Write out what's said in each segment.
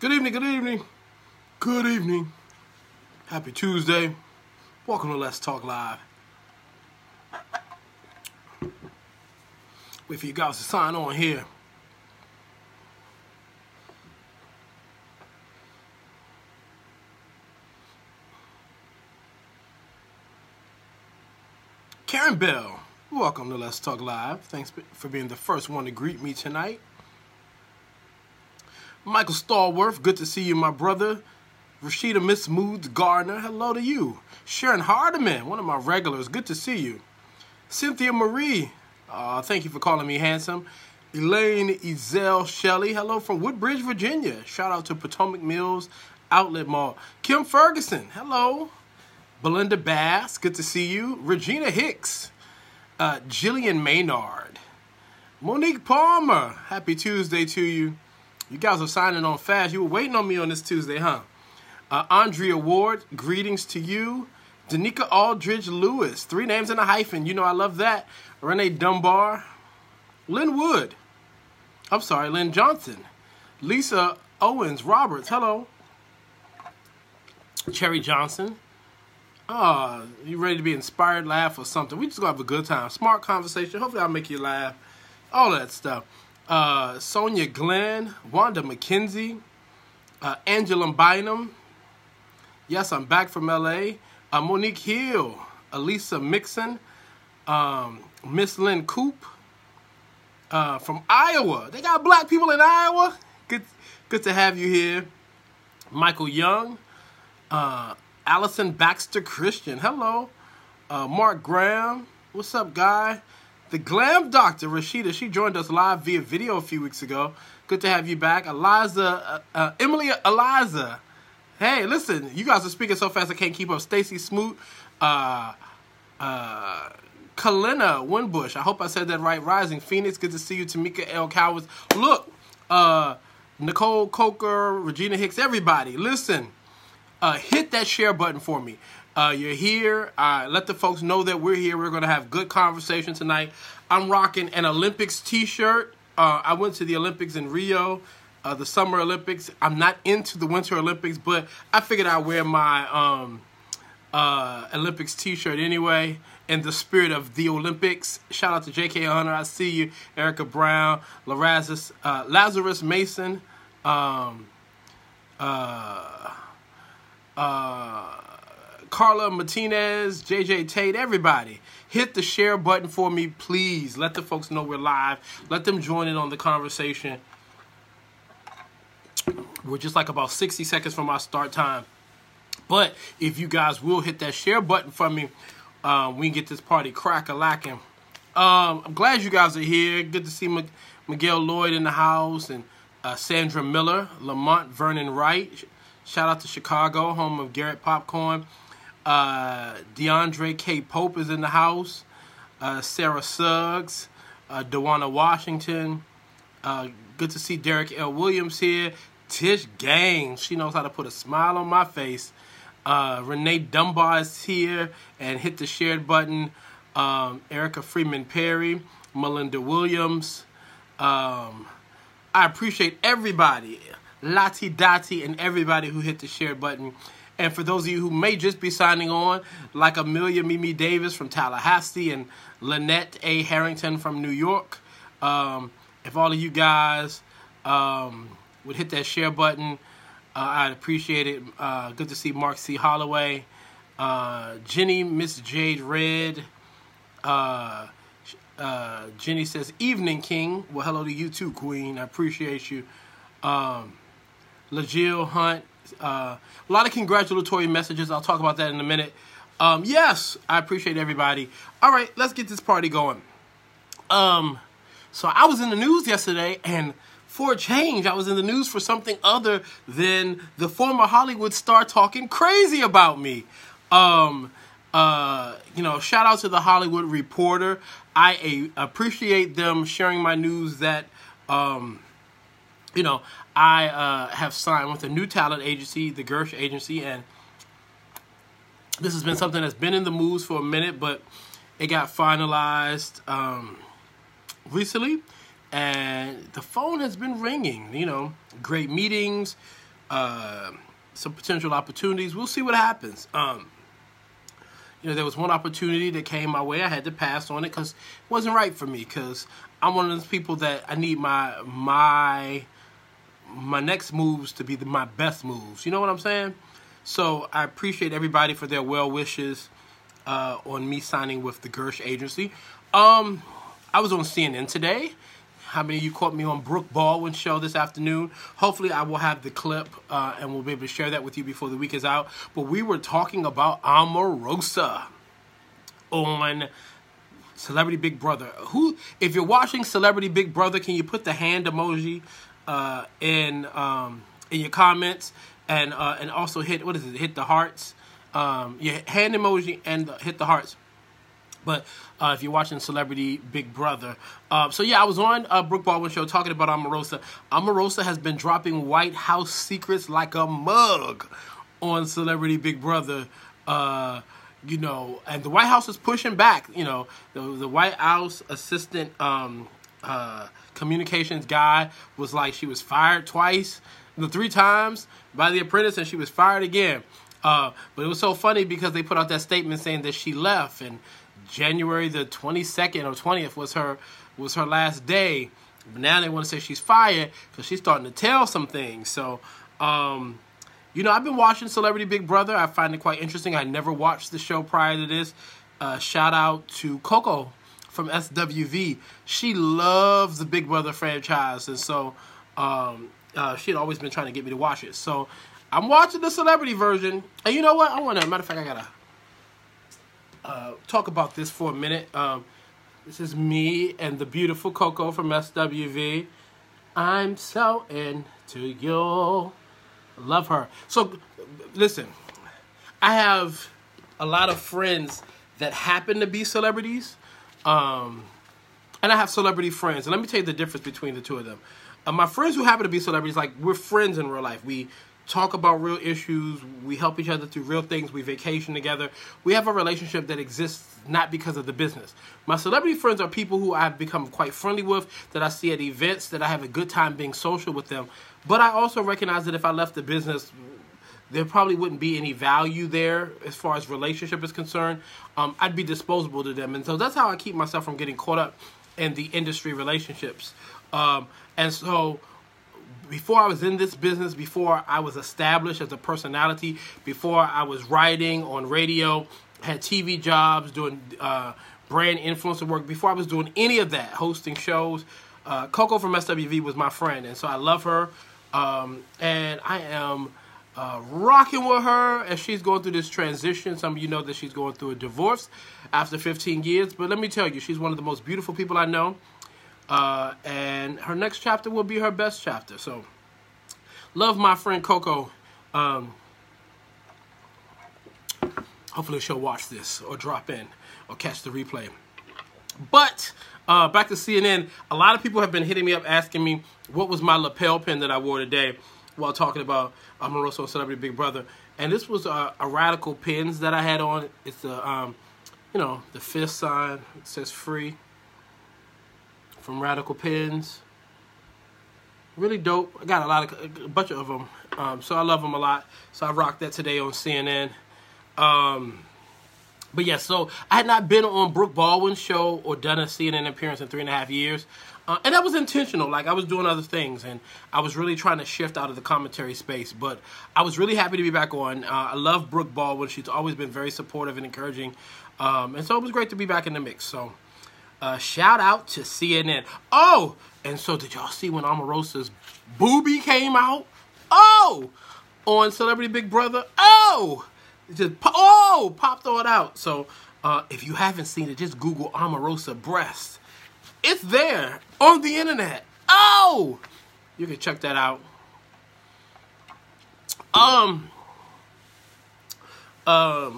Good evening, good evening, good evening. Happy Tuesday. Welcome to Let's Talk Live. Wait for you guys to sign on here. Karen Bell, welcome to Let's Talk Live. Thanks for being the first one to greet me tonight. Michael Stallworth, good to see you, my brother. Rashida Miss Moods Gardner, hello to you. Sharon Hardiman, one of my regulars, good to see you. Cynthia Marie, thank you for calling me handsome. Elaine Ezell Shelley, hello from Woodbridge, Virginia. Shout out to Potomac Mills Outlet Mall. Kim Ferguson, hello. Belinda Bass, good to see you. Regina Hicks, Jillian Maynard. Monique Palmer, happy Tuesday to you. You guys are signing on fast. You were waiting on me on this Tuesday, huh? Andrea Ward, greetings to you. Danica Aldridge Lewis, 3 names and a hyphen. You know I love that. Renee Dunbar. Lynn Wood. I'm sorry, Lynn Johnson. Lisa Owens Roberts, hello. Cherry Johnson. You ready to be inspired, laugh, or something? We just gonna have a good time. Smart conversation. Hopefully I'll make you laugh. All that stuff. Sonia Glenn, Wanda McKenzie, Angela Bynum. Yes, I'm back from LA. Monique Hill, Elisa Mixon, Miss Lynn Coop, from Iowa. They got black people in Iowa. Good to have you here. Michael Young, Allison Baxter Christian, hello. Mark Graham, what's up, guy? The Glam Doctor, Rashida, she joined us live via video a few weeks ago. Good to have you back. Emily Eliza. Hey, listen, you guys are speaking so fast I can't keep up. Stacy Smoot, Kalina Winbush, I hope I said that right. Rising Phoenix, good to see you. Tamika L. Cowers. Look, Nicole Coker, Regina Hicks, everybody, listen. Hit that share button for me. You're here. Let the folks know that we're here. We're going to have good conversation tonight. I'm rocking an Olympics t-shirt. I went to the Olympics in Rio, the Summer Olympics. I'm not into the Winter Olympics, but I figured I'd wear my Olympics t-shirt anyway, in the spirit of the Olympics. Shout out to J.K. Hunter. I see you. Erica Brown, Lazarus Mason, Carla Martinez, JJ Tate, everybody. Hit the share button for me, please. Let the folks know we're live. Let them join in on the conversation. We're just like about 60 seconds from our start time. But if you guys will hit that share button for me, we can get this party crack-a-lacking. I'm glad you guys are here. Good to see Miguel Lloyd in the house, and Sandra Miller, Lamont Vernon Wright. Shout out to Chicago, home of Garrett Popcorn. DeAndre K. Pope is in the house. Sarah Suggs. Dewana Washington. Good to see Derek L. Williams here. Tish Gaines. She knows how to put a smile on my face. Renee Dunbar is here and hit the shared button. Erica Freeman Perry. Melinda Williams. I appreciate everybody. Lottie Dottie and everybody who hit the share button. And for those of you who may just be signing on, like Amelia Mimi Davis from Tallahassee and Lynette A. Harrington from New York, if all of you guys would hit that share button, I'd appreciate it. Good to see Mark C. Holloway, Jenny, Miss Jade Red. Jenny says, evening, King. Well, hello to you too, Queen. I appreciate you. LaJill Hunt, a lot of congratulatory messages. I'll talk about that in a minute. Yes, I appreciate everybody. All right, let's get this party going. So I was in the news yesterday, and for a change, I was in the news for something other than the former Hollywood star talking crazy about me. Shout out to the Hollywood Reporter. I appreciate them sharing my news that, I have signed with a new talent agency, the Gersh Agency, and this has been something that's been in the news for a minute, but it got finalized recently, and the phone has been ringing. Great meetings, some potential opportunities. We'll see what happens. There was one opportunity that came my way. I had to pass on it because it wasn't right for me. Because I'm one of those people that I need my next moves to be my best moves. You know what I'm saying? So I appreciate everybody for their well wishes on me signing with the Gersh agency. I was on CNN today. How many of you caught me on Brooke Baldwin's show this afternoon? Hopefully I will have the clip and we'll be able to share that with you before the week is out. But we were talking about Omarosa on Celebrity Big Brother. If you're watching Celebrity Big Brother, can you put the hand emoji in your comments and also hit the hearts? Your hand emoji and hit the hearts. But if you're watching Celebrity Big Brother. So yeah, I was on Brooke Baldwin's show talking about Omarosa. Omarosa has been dropping White House secrets like a mug on Celebrity Big Brother. And the White House is pushing back. The White House assistant communications guy was like, she was fired twice, 3 times by The Apprentice, and she was fired again. But it was so funny because they put out that statement saying that she left, and January the 22nd or 20th was her last day. But now they want to say she's fired because she's starting to tell some things. So, I've been watching Celebrity Big Brother. I find it quite interesting. I never watched the show prior to this. Shout out to Coco from SWV. She loves the Big Brother franchise, and so she had always been trying to get me to watch it. So I'm watching the celebrity version, and you know what? Matter of fact, I gotta talk about this for a minute. This is me and the beautiful Coco from SWV. I'm so into you. Love her. So, listen, I have a lot of friends that happen to be celebrities, and I have celebrity friends. And let me tell you the difference between the two of them. My friends who happen to be celebrities, like, we're friends in real life. We talk about real issues. We help each other through real things. We vacation together. We have a relationship that exists not because of the business. My celebrity friends are people who I've become quite friendly with, that I see at events, that I have a good time being social with them. But I also recognize that if I left the business, there probably wouldn't be any value there as far as relationship is concerned. I'd be disposable to them. And so that's how I keep myself from getting caught up in the industry relationships. And so before I was in this business, before I was established as a personality, before I was writing on radio, had TV jobs, doing brand influencer work, before I was doing any of that, hosting shows, Coco from SWV was my friend. And so I love her. And I am rocking with her as she's going through this transition. Some of you know that she's going through a divorce after 15 years. But let me tell you, she's one of the most beautiful people I know. And her next chapter will be her best chapter. So, love my friend Coco. Hopefully she'll watch this or drop in or catch the replay. But back to CNN. A lot of people have been hitting me up asking me what was my lapel pin that I wore today while talking about Omarosa on Celebrity Big Brother. And this was a Radical pins that I had on. It's the the fist sign. It says free. From Radical Pins. Really dope. I got a bunch of them. So I love them a lot. So I rocked that today on CNN. But yeah, so I had not been on Brooke Baldwin's show or done a CNN appearance in 3.5 years. And that was intentional. Like, I was doing other things, and I was really trying to shift out of the commentary space. But I was really happy to be back on. I love Brooke Baldwin. She's always been very supportive and encouraging. And so it was great to be back in the mix. So shout out to CNN. Oh, and so did y'all see when Omarosa's boobie came out? Oh, on Celebrity Big Brother. Oh, just popped all out. So if you haven't seen it, just Google Omarosa breast. It's there on the internet. Oh, you can check that out.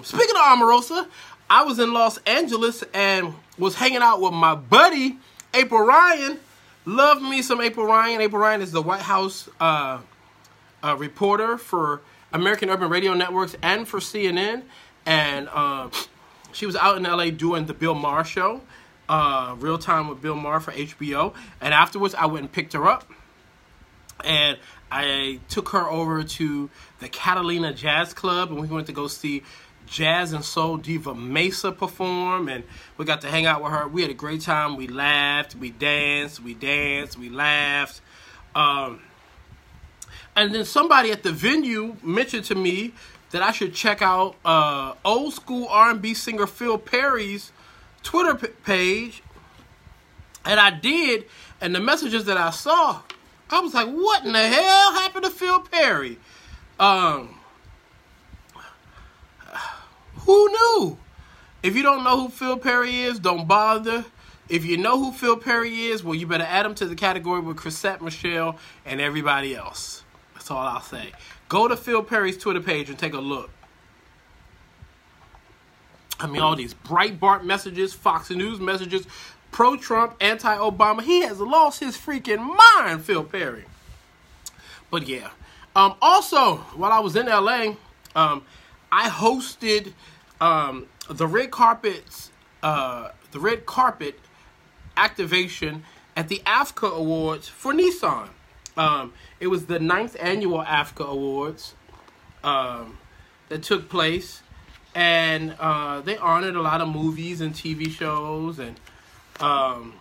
Speaking of Omarosa, I was in Los Angeles and was hanging out with my buddy, April Ryan. Love me some April Ryan. April Ryan is the White House reporter for American Urban Radio Networks and for CNN. And she was out in LA doing the Bill Maher show, Real Time with Bill Maher for HBO. And afterwards, I went and picked her up. And I took her over to the Catalina Jazz Club, and we went to go see jazz and soul diva Mesa perform, and we got to hang out with her. We had a great time. We laughed, we danced, we laughed. And then somebody at the venue mentioned to me that I should check out old school R&B singer Phil Perry's Twitter page. And I did, and the messages that I saw, I was like, what in the hell happened to Phil Perry? Who knew? If you don't know who Phil Perry is, don't bother. If you know who Phil Perry is, well, you better add him to the category with Chrisette Michele and everybody else. That's all I'll say. Go to Phil Perry's Twitter page and take a look. I mean, all these Breitbart messages, Fox News messages, pro-Trump, anti-Obama. He has lost his freaking mind, Phil Perry. But yeah. Also, while I was in LA, I hosted the red carpet activation at the AFCA Awards for Nissan. It was the 9th annual AFCA Awards that took place, and they honored a lot of movies and TV shows, and it was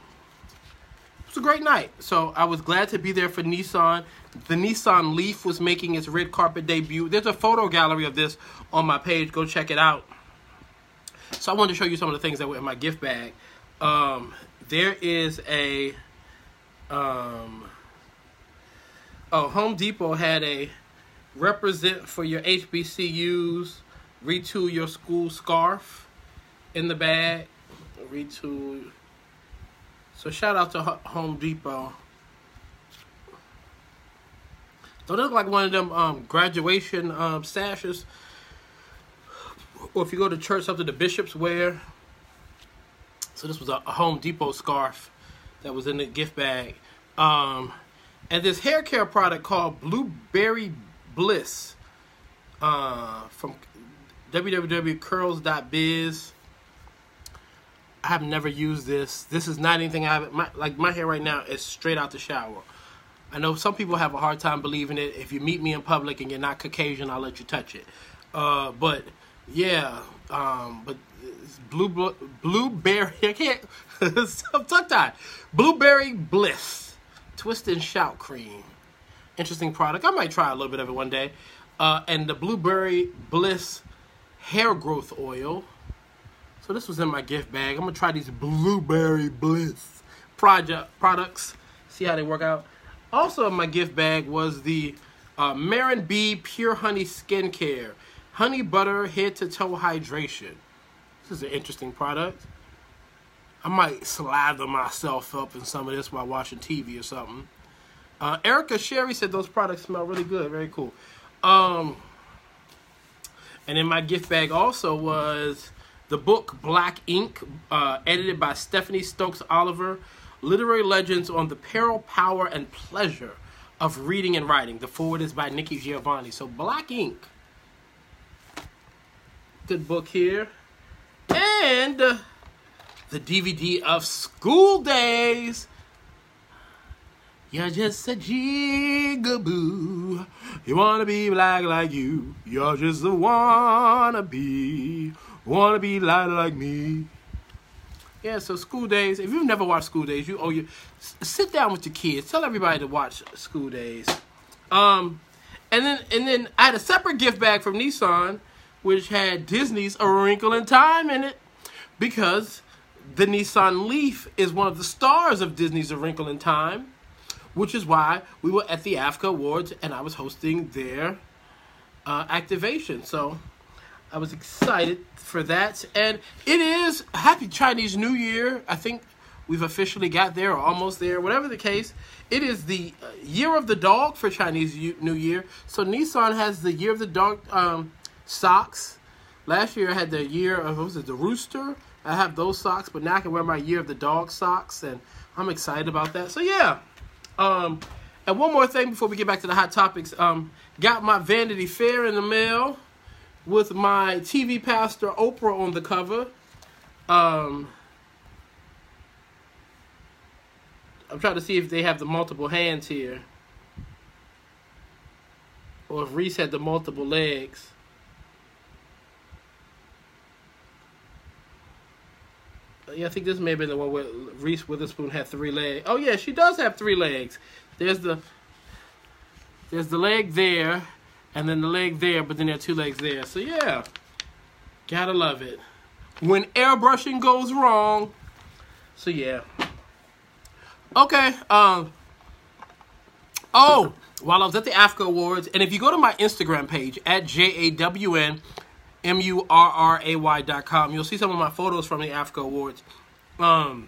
a great night. So I was glad to be there for Nissan. The Nissan Leaf was making its red carpet debut. There's a photo gallery of this on my page. Go check it out. So I wanted to show you some of the things that were in my gift bag. There is a... Home Depot had a represent for your HBCUs, retool your school scarf in the bag. Retool. So shout out to Home Depot. Don't look like one of them graduation sashes. Or if you go to church, something the bishops wear. So this was a Home Depot scarf that was in the gift bag. And this hair care product called Blueberry Bliss from www.curls.biz. I have never used this. This is not anything I have. My hair right now is straight out the shower. I know some people have a hard time believing it. If you meet me in public and you're not Caucasian, I'll let you touch it. But yeah, but it's blueberry. I can't. I'm tongue-tied. Blueberry Bliss Twist and Shout Cream. Interesting product. I might try a little bit of it one day. And the Blueberry Bliss Hair Growth Oil. So this was in my gift bag. I'm gonna try these Blueberry Bliss products. See how they work out. Also in my gift bag was the Marin B Pure Honey Skincare. Honey Butter Head to Toe Hydration. This is an interesting product. I might slather myself up in some of this while watching TV or something. Erica Sherry said those products smell really good. Very cool. And in my gift bag also was the book Black Ink, edited by Stephanie Stokes Oliver. Literary Legends on the Peril, Power, and Pleasure of Reading and Writing. The forward is by Nikki Giovanni. So Black Ink. Good book here. And the DVD of School Days. You're just a jigaboo. You wanna be black like you. You're just a wannabe. Wanna be light like me. Yeah, so School Days. If you've never watched School Days, you sit down with your kids. Tell everybody to watch School Days. And then I had a separate gift bag from Nissan, which had Disney's A Wrinkle in Time in it, because the Nissan Leaf is one of the stars of Disney's A Wrinkle in Time, which is why we were at the AFCA Awards and I was hosting their activation. So I was excited for that. And it is Happy Chinese New Year. I think we've officially got there or almost there. Whatever the case, it is the Year of the Dog for Chinese New Year. So Nissan has the Year of the Dog socks. Last year I had the Year of, what was it, the Rooster. I have those socks, but now I can wear my Year of the Dog socks, and I'm excited about that. So yeah. And one more thing before we get back to the hot topics. Got my Vanity Fair in the mail with my TV pastor Oprah on the cover. I'm trying to see if they have the multiple hands here. or if Reese had the multiple legs. Yeah, I think this may have been the one where Reese Witherspoon had 3 legs. Oh yeah, she does have 3 legs. There's the leg there, and then the leg there, but then there are 2 legs there. So yeah, gotta love it. When airbrushing goes wrong. So yeah. Okay. Oh, while I was at the Africa Awards, and if you go to my Instagram page at JAWNMURRAY.com, you'll see some of my photos from the Africa Awards. I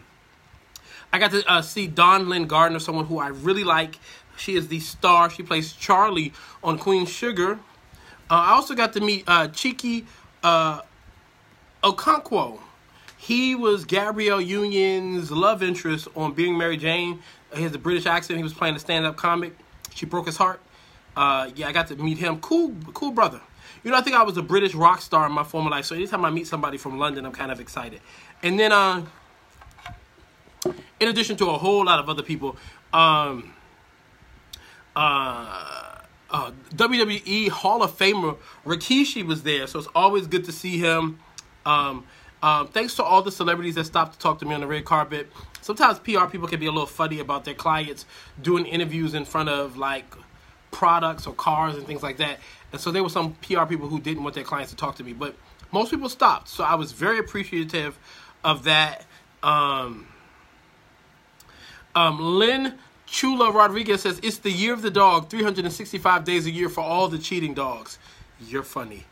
got to see Dawn Lynn Gardner, someone who I really like. She is the star. She plays Charlie on Queen Sugar. I also got to meet Chike Okonkwo. He was Gabrielle Union's love interest on Being Mary Jane. He has a British accent. He was playing a stand-up comic. She broke his heart. Yeah, I got to meet him. Cool brother. You know, I think I was a British rock star in my former life, so anytime I meet somebody from London, I'm kind of excited. And then, in addition to a whole lot of other people, WWE Hall of Famer Rikishi was there, so it's always good to see him. Thanks to all the celebrities that stopped to talk to me on the red carpet. Sometimes PR people can be a little funny about their clients doing interviews in front of, like, products or cars and things like that. And so there were some PR people who didn't want their clients to talk to me. But most people stopped. So I was very appreciative of that. Lynn Chula Rodriguez says, it's the year of the dog, 365 days a year for all the cheating dogs. You're funny.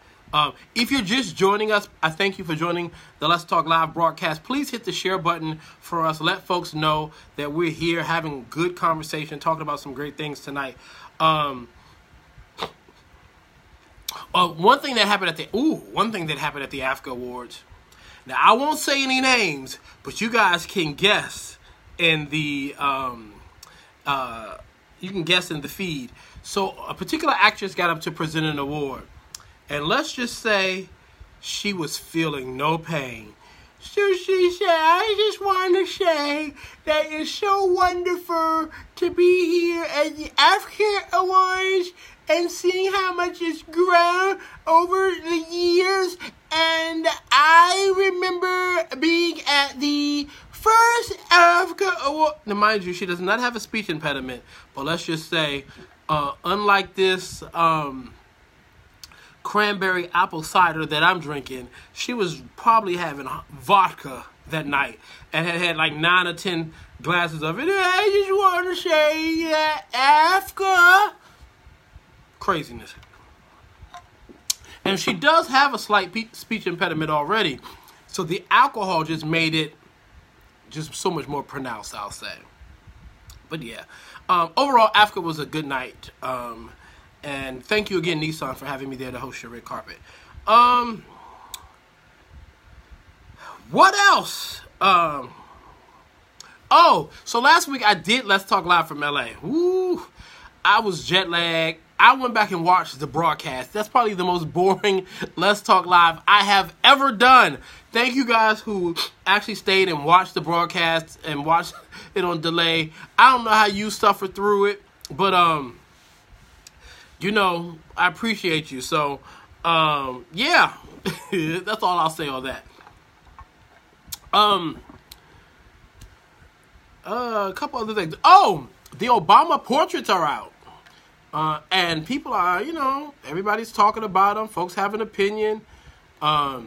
If you're just joining us, I thank you for joining the Let's Talk Live broadcast. Please hit the share button for us. Let folks know that we're here having good conversation, talking about some great things tonight. One thing that happened at the Africa Awards. Now, I won't say any names, but you guys can guess in the feed. So a particular actress got up to present an award. And let's just say she was feeling no pain. So she said, I just want to say that it's so wonderful to be here at the Africa Awards and seeing how much it's grown over the years. And I remember being at the first Africa Award. Now, mind you, she does not have a speech impediment. But let's just say, unlike this cranberry apple cider that I'm drinking, she was probably having vodka that night and had like 9 or 10 glasses of it. I just want to say that Africa. Craziness. And she does have a slight speech impediment already. So the alcohol just made it just so much more pronounced, I'll say. But yeah. Overall, Africa was a good night. And thank you again, Nissan, for having me there to host your red carpet. What else? So last week I did Let's Talk Live from LA. Woo! I was jet lagged. I went back and watched the broadcast. That's probably the most boring Let's Talk Live I have ever done. Thank you guys who actually stayed and watched the broadcast and watched it on delay. I don't know how you suffered through it, but you know, I appreciate you. So, yeah, that's all I'll say on that. A couple other things. Oh, the Obama portraits are out. And people are, you know, everybody's talking about them. Folks have an opinion. Have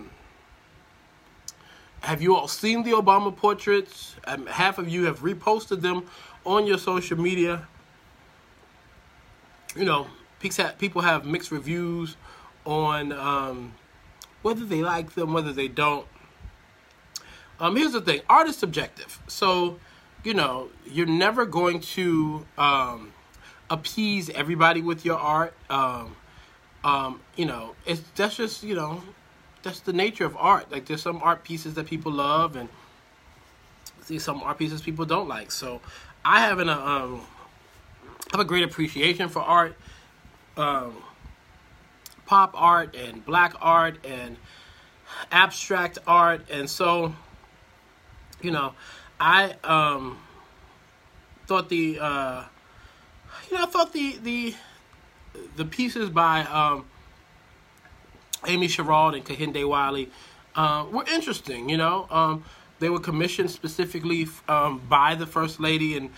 you all seen the Obama portraits? Half of you have reposted them on your social media. You know, people have mixed reviews on whether they like them, whether they don't. Here's the thing. Art is subjective. So, you know, you're never going to appease everybody with your art. You know, that's just, you know, that's the nature of art. Like, there's some art pieces that people love, and see some art pieces people don't like. So I have a great appreciation for art. Pop art and black art and abstract art, and so, you know, I thought the the pieces by Amy Sherrod and Kehinde Wiley were interesting. They were commissioned specifically by the First Lady and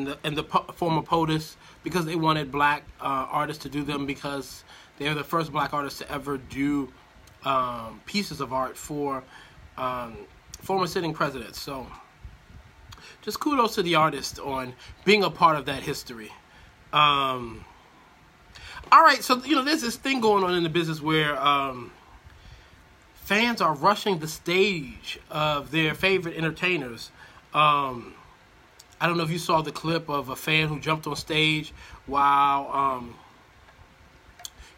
the former POTUS because they wanted black artists to do them, because they're the first black artists to ever do pieces of art for former sitting presidents. So just kudos to the artist on being a part of that history. All right, so there's this thing going on in the business where fans are rushing the stage of their favorite entertainers. I don't know if you saw the clip of a fan who jumped on stage while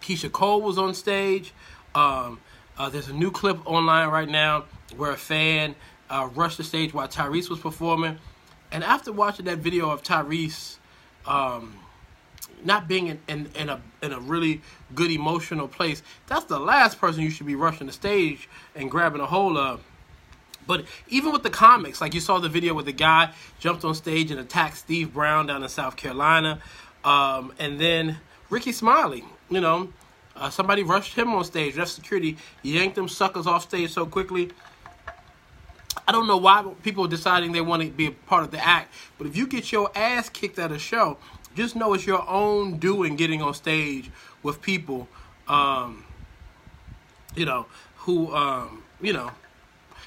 Keisha Cole was on stage. There's a new clip online right now where a fan rushed the stage while Tyrese was performing. And after watching that video of Tyrese not being in a really good emotional place, that's the last person you should be rushing the stage and grabbing a hold of. But even with the comics, like you saw the video where the guy jumped on stage and attacked Steve Brown down in South Carolina, and then Ricky Smiley, somebody rushed him on stage. Ref security yanked them suckers off stage so quickly. I don't know why people are deciding they want to be a part of the act, but if you get your ass kicked at a show, just know it's your own doing getting on stage with people,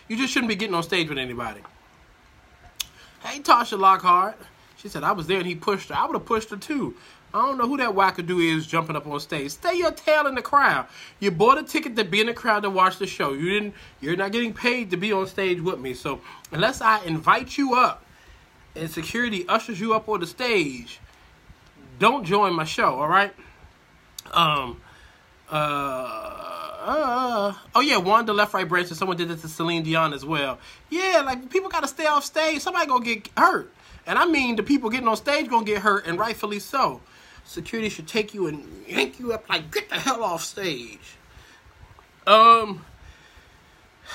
you just shouldn't be getting on stage with anybody. Hey, Tasha Lockhart. She said, I was there and he pushed her. I would have pushed her too. I don't know who that wackadoo is jumping up on stage. Stay your tail in the crowd. You bought a ticket to be in the crowd to watch the show. You're not getting paid to be on stage with me. So unless I invite you up and security ushers you up on the stage, don't join my show, all right? Oh yeah, Wanda Left Right Branch, and someone did this to Celine Dion as well. Yeah, like people gotta stay off stage. Somebody gonna get hurt. And I mean the people getting on stage gonna get hurt, and rightfully so. Security should take you and yank you up like, get the hell off stage.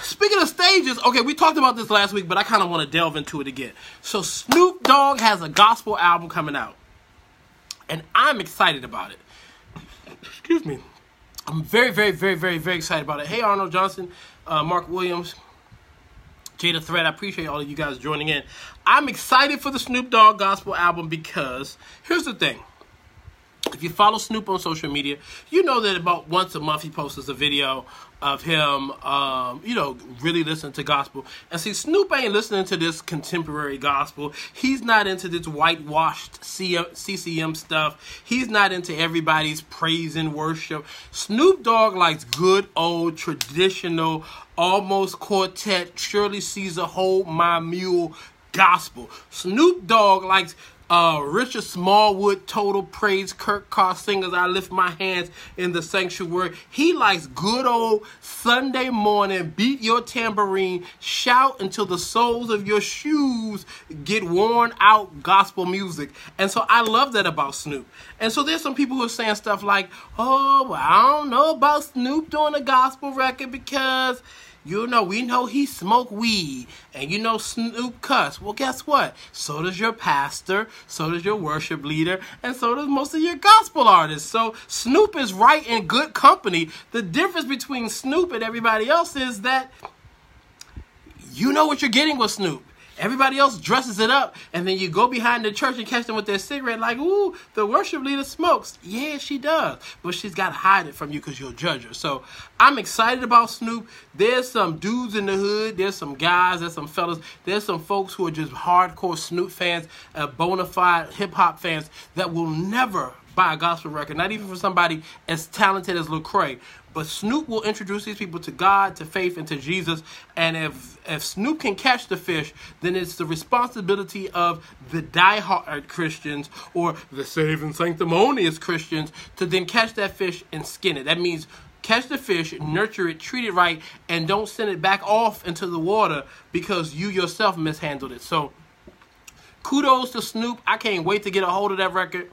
Speaking of stages, okay, we talked about this last week, but I kind of want to delve into it again. So Snoop Dogg has a gospel album coming out, and I'm excited about it. Excuse me. I'm very, very, very, very, very excited about it. Hey, Arnold Johnson, Mark Williams, Jada Thread, I appreciate all of you guys joining in. I'm excited for the Snoop Dogg gospel album because here's the thing. If you follow Snoop on social media, you know that about once a month he posts a video of him, really listening to gospel. And see, Snoop ain't listening to this contemporary gospel. He's not into this whitewashed CCM stuff. He's not into everybody's praise and worship. Snoop Dogg likes good old traditional, almost quartet, Shirley Caesar, Hold My Mule gospel. Snoop Dogg likes Richard Smallwood, Total Praise, Kirk Carr singers, I Lift My Hands in the Sanctuary. He likes good old Sunday morning, beat your tambourine, shout until the soles of your shoes get worn out gospel music. And so I love that about Snoop. And so there's some people who are saying stuff like, oh, well, I don't know about Snoop doing a gospel record because we know he smoke weed, and Snoop cuss. Well, guess what? So does your pastor, so does your worship leader, and so does most of your gospel artists. So Snoop is right in good company. The difference between Snoop and everybody else is that you know what you're getting with Snoop. Everybody else dresses it up, and then you go behind the church and catch them with their cigarette like, ooh, the worship leader smokes. Yeah, she does. But she's got to hide it from you because you'll judge her. So I'm excited about Snoop. There's some dudes in the hood. There's some guys. There's some fellas. There's some folks who are just hardcore Snoop fans, bona fide hip-hop fans that will never buy a gospel record, not even for somebody as talented as Lecrae. But Snoop will introduce these people to God, to faith, and to Jesus. And if Snoop can catch the fish, then it's the responsibility of the diehard Christians or the saved and sanctimonious Christians to then catch that fish and skin it. That means catch the fish, nurture it, treat it right, and don't send it back off into the water because you yourself mishandled it. So kudos to Snoop. I can't wait to get a hold of that record.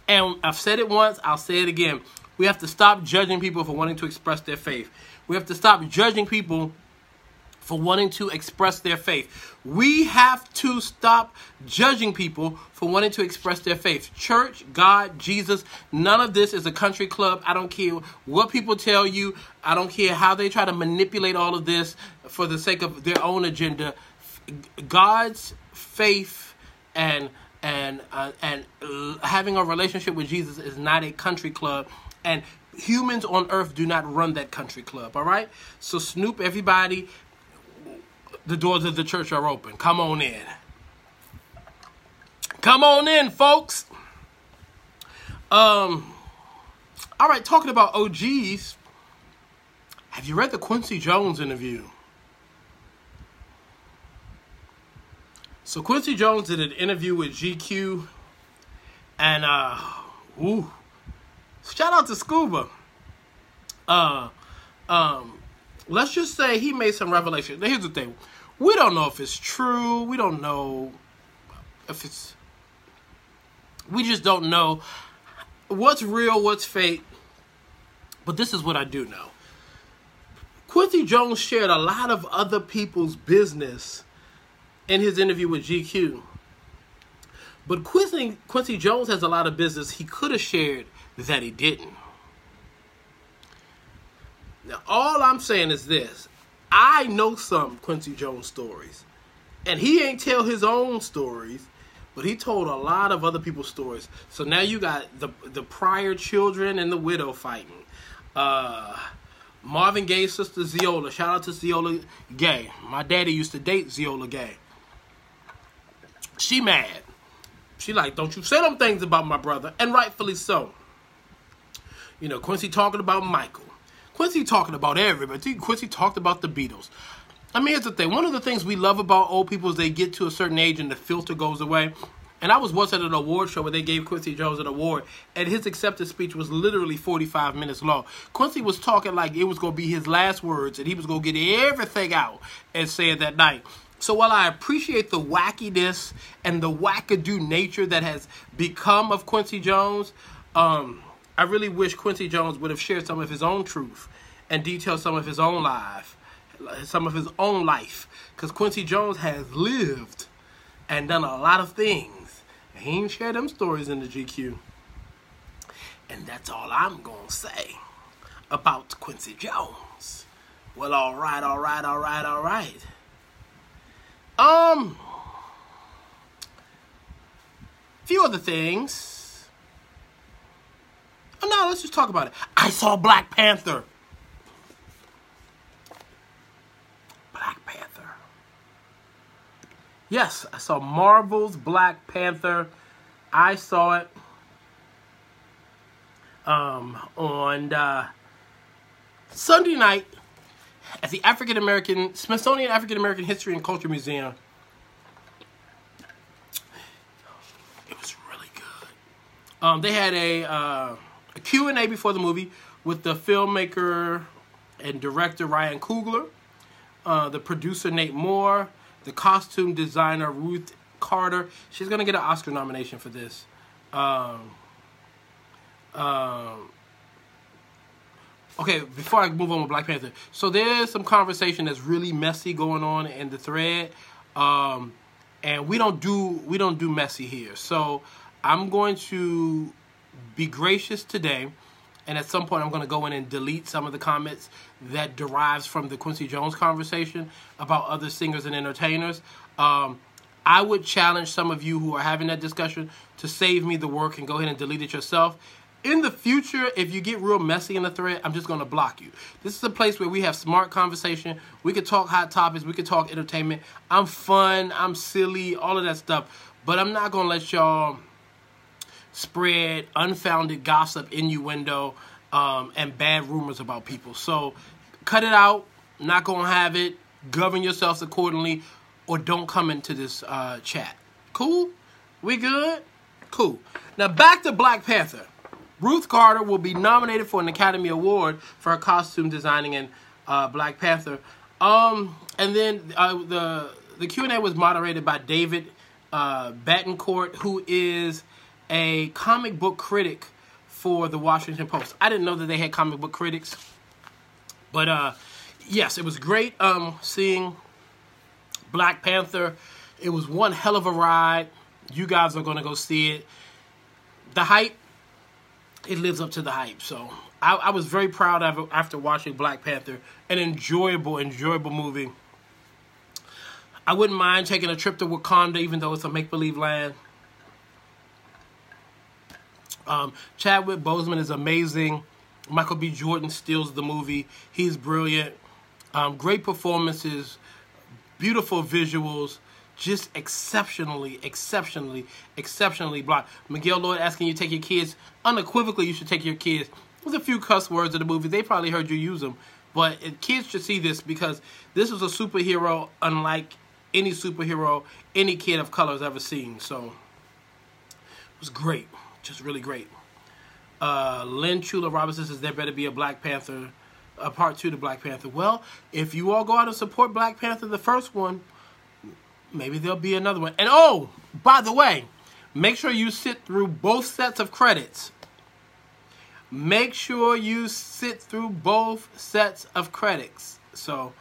And I've said it once, I'll say it again. We have to stop judging people for wanting to express their faith. We have to stop judging people for wanting to express their faith. We have to stop judging people for wanting to express their faith. Church, God, Jesus, none of this is a country club. I don't care what people tell you. I don't care how they try to manipulate all of this for the sake of their own agenda. God's faith and having a relationship with Jesus is not a country club, and humans on earth do not run that country club. All right, so Snoop, everybody, the doors of the church are open. Come on in. Come on in, folks. All right, talking about OGs, have you read the Quincy Jones interview? So Quincy Jones did an interview with GQ, and shout out to Scuba. Let's just say he made some revelation. Now, here's the thing: we don't know if it's true. We don't know if it's. We just don't know what's real, what's fake. But this is what I do know: Quincy Jones shared a lot of other people's business in his interview with GQ. But Quincy Jones has a lot of business he could have shared that he didn't. Now, all I'm saying is this. I know some Quincy Jones stories. And he ain't tell his own stories, but he told a lot of other people's stories. So now you got the prior children and the widow fighting. Marvin Gaye's sister Ziola. Shout out to Ziola Gay. My daddy used to date Ziola Gay. She mad. She like, don't you say them things about my brother. And rightfully so. You know, Quincy talking about Michael. Quincy talking about everybody. Quincy talked about the Beatles. I mean, here's the thing. One of the things we love about old people is they get to a certain age and the filter goes away. And I was once at an award show where they gave Quincy Jones an award, and his acceptance speech was literally 45 minutes long. Quincy was talking like it was going to be his last words, and he was going to get everything out and say it that night. So while I appreciate the wackiness and the wackadoo nature that has become of Quincy Jones, I really wish Quincy Jones would have shared some of his own truth and detailed some of his own life, because Quincy Jones has lived and done a lot of things. He ain't shared them stories in the GQ. And that's all I'm going to say about Quincy Jones. Well, all right. Few other things. Oh, no, let's just talk about it. I saw Black Panther. Black Panther. Yes, I saw Marvel's Black Panther. I saw it on Sunday night at the Smithsonian African American History and Culture Museum. It was really good. They had a Q&A before the movie with the filmmaker and director Ryan Coogler, the producer Nate Moore, the costume designer Ruth Carter. She's going to get an Oscar nomination for this. Okay, before I move on with Black Panther. So there's some conversation that's really messy going on in the thread. And we don't do messy here. So I'm going to be gracious today. And at some point, I'm going to go in and delete some of the comments that derives from the Quincy Jones conversation about other singers and entertainers. I would challenge some of you who are having that discussion to save me the work and go ahead and delete it yourself. In the future, if you get real messy in the thread, I'm just going to block you. This is a place where we have smart conversation. We can talk hot topics. We can talk entertainment. I'm fun. I'm silly. All of that stuff. But I'm not going to let y'all spread unfounded gossip, innuendo, and bad rumors about people. So cut it out. Not going to have it. Govern yourselves accordingly, or don't come into this chat. Cool? We good? Cool. Now back to Black Panther. Ruth Carter will be nominated for an Academy Award for her costume designing in Black Panther. And then the Q&A was moderated by David Betancourt, who is a comic book critic for the Washington Post. I didn't know that they had comic book critics. But yes, it was great seeing Black Panther. It was one hell of a ride. You guys are going to go see it. The hype, it lives up to the hype. So I was very proud of it after watching Black Panther. An enjoyable movie. I wouldn't mind taking a trip to Wakanda, even though it's a make-believe land. Chadwick Boseman is amazing. Michael B. Jordan steals the movie. He's brilliant. Great performances. Beautiful visuals. Just exceptionally blocked. Miguel Lloyd asking you to take your kids. Unequivocally, you should take your kids. There's a few cuss words in the movie. They probably heard you use them. But kids should see this because this is a superhero unlike any superhero any kid of color has ever seen. So, it was great. Just really great. Lynn Chula Robinson says there better be a Black Panther, a part 2 to Black Panther. Well, if you all go out and support Black Panther, the first one, maybe there'll be another one. And oh, by the way, make sure you sit through both sets of credits. Make sure you sit through both sets of credits. So,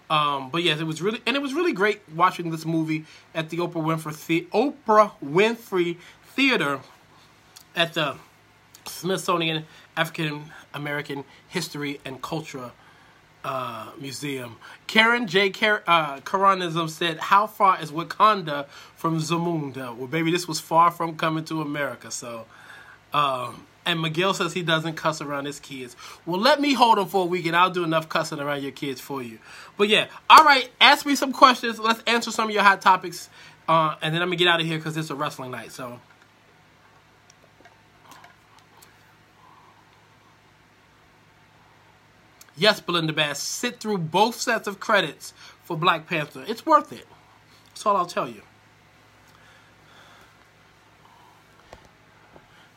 but yes, it was really great watching this movie at the Oprah Winfrey Theater at the Smithsonian African American History and Culture Museum. Karen J. Karanism said, "How far is Wakanda from Zamunda?" Well, baby, this was far from coming to America. So, and Miguel says he doesn't cuss around his kids. Well, let me hold him for a week, and I'll do enough cussing around your kids for you. But yeah, all right, ask me some questions. Let's answer some of your hot topics, and then I'm gonna get out of here because it's a wrestling night. So. Yes, Belinda Bass, sit through both sets of credits for Black Panther. It's worth it. That's all I'll tell you.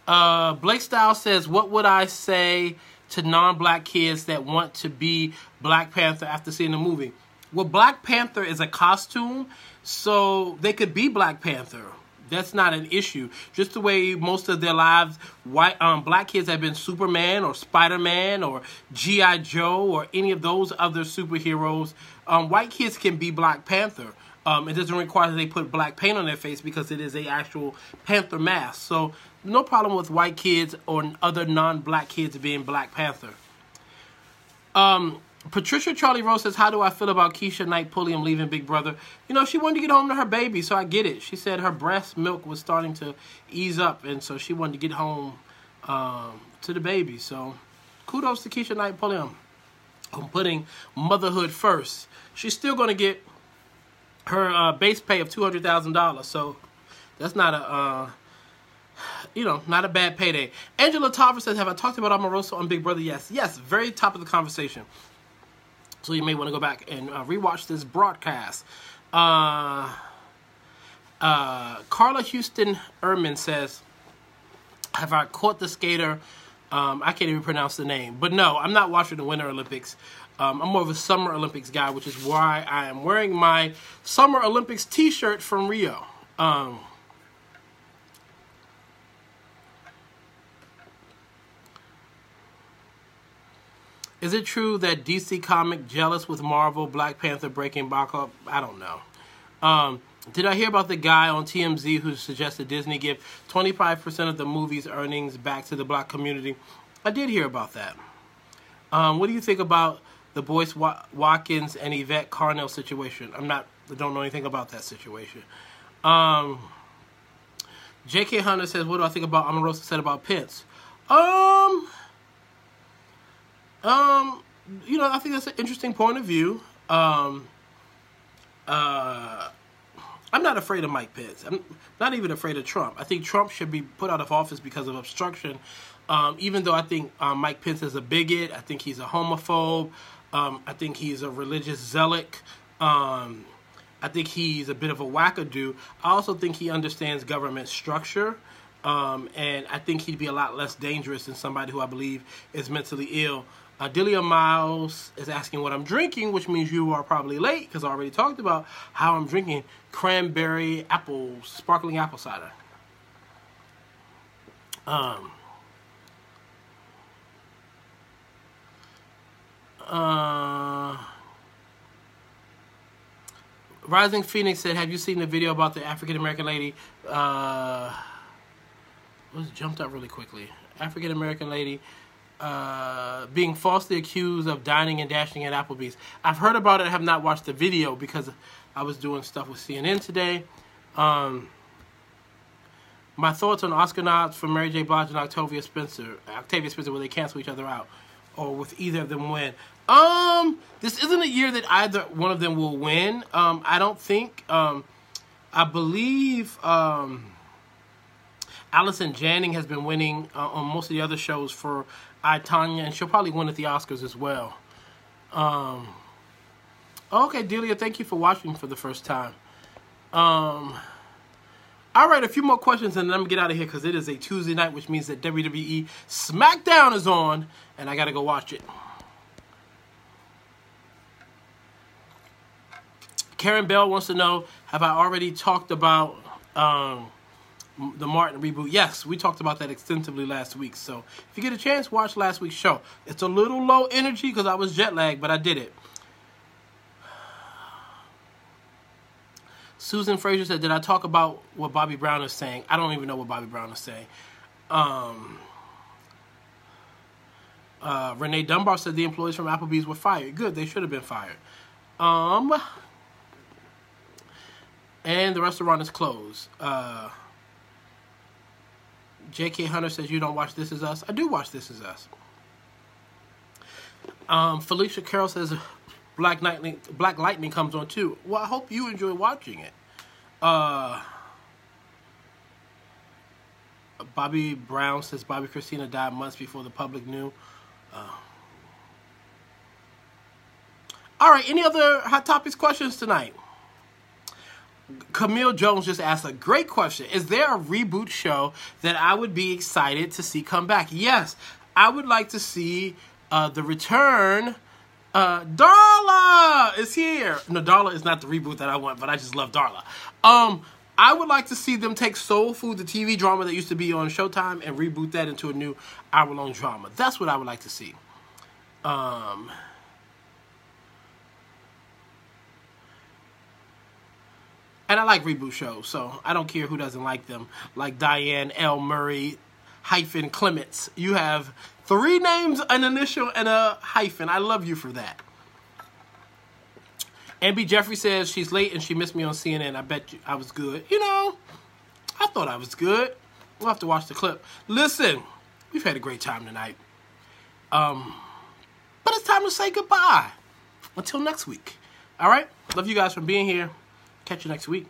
Blake Styles says, what would I say to non-black kids that want to be Black Panther after seeing the movie? Well, Black Panther is a costume, so they could be Black Panther. That's not an issue. Just the way most of their lives, black kids have been Superman or Spider-Man or G.I. Joe or any of those other superheroes. White kids can be Black Panther. It doesn't require that they put black paint on their face because it is a actual Panther mask. So no problem with white kids or other non-black kids being Black Panther. Patricia Charlie Rose says, how do I feel about Keisha Knight Pulliam leaving Big Brother? You know, she wanted to get home to her baby, so I get it. She said her breast milk was starting to ease up, and so she wanted to get home to the baby. So kudos to Keisha Knight Pulliam on putting motherhood first. She's still going to get her base pay of $200,000, so that's not a... not a bad payday. Angela Tavra says, have I talked about Omarosa on Big Brother? Yes. Yes, very top of the conversation. So you may want to go back and rewatch this broadcast. Carla Houston Ehrman says, have I caught the skater? I can't even pronounce the name. But no, I'm not watching the Winter Olympics. I'm more of a Summer Olympics guy, which is why I am wearing my Summer Olympics t-shirt from Rio. Is it true that DC Comic jealous with Marvel, Black Panther breaking back up? I don't know. Did I hear about the guy on TMZ who suggested Disney give 25% of the movie's earnings back to the black community? I did hear about that. What do you think about the Boyce Watkins and Yvette Carnell situation? I don't know anything about that situation. J.K. Hunter says, what do I think about Omarosa said about Pence? I think that's an interesting point of view. I'm not afraid of Mike Pence. I'm not even afraid of Trump. I think Trump should be put out of office because of obstruction. Even though I think Mike Pence is a bigot, I think he's a homophobe. I think he's a religious zealot. I think he's a bit of a wackadoo. I also think he understands government structure. And I think he'd be a lot less dangerous than somebody who I believe is mentally ill. Delia Miles is asking what I'm drinking, which means you are probably late because I already talked about how I'm drinking cranberry sparkling apple cider. Rising Phoenix said, have you seen the video about the African-American lady? Jumped up really quickly. African-American lady being falsely accused of dining and dashing at Applebee's. I've heard about it. I have not watched the video because I was doing stuff with CNN today. My thoughts on Oscar nods for Mary J. Blige and Octavia Spencer, where they cancel each other out, or with either of them win. This isn't a year that either one of them will win. I don't think. I believe Allison Janney has been winning on most of the other shows for I, Tonya, and she'll probably win at the Oscars as well. Okay, Delia, thank you for watching for the first time. All right, a few more questions, and then I'm going to get out of here because it is a Tuesday night, which means that WWE SmackDown is on, and I got to go watch it. Karen Bell wants to know, have I already talked about the Martin reboot? Yes, we talked about that extensively last week. So if you get a chance, watch last week's show. It's a little low energy because I was jet lagged, but I did it. Susan Fraser said, did I talk about what Bobby Brown is saying? I don't even know what Bobby Brown is saying. Renee Dunbar said the employees from Applebee's were fired. Good, they should have been fired. And the restaurant is closed. J.K. Hunter says, you don't watch This Is Us? I do watch This Is Us. Felicia Carroll says, Black Lightning comes on too. Well, I hope you enjoy watching it. Bobby Brown says, Bobby Christina died months before the public knew. All right, any other Hot Topics questions tonight? Camille Jones just asked a great question. Is there a reboot show that I would be excited to see come back? Yes, I would like to see the return. Darla is here. No, Darla is not the reboot that I want, but I just love Darla. I would like to see them take Soul Food, the TV drama that used to be on Showtime, and reboot that into a new hour-long drama. That's what I would like to see. And I like reboot shows, so I don't care who doesn't like them. Like Diane L. Murray hyphen Clements. You have 3 names, an initial, and a hyphen. I love you for that. MB Jeffrey says she's late and she missed me on CNN. I bet you I was good. You know, I thought I was good. We'll have to watch the clip. Listen, we've had a great time tonight. But it's time to say goodbye. Until next week. All right? Love you guys for being here. Catch you next week.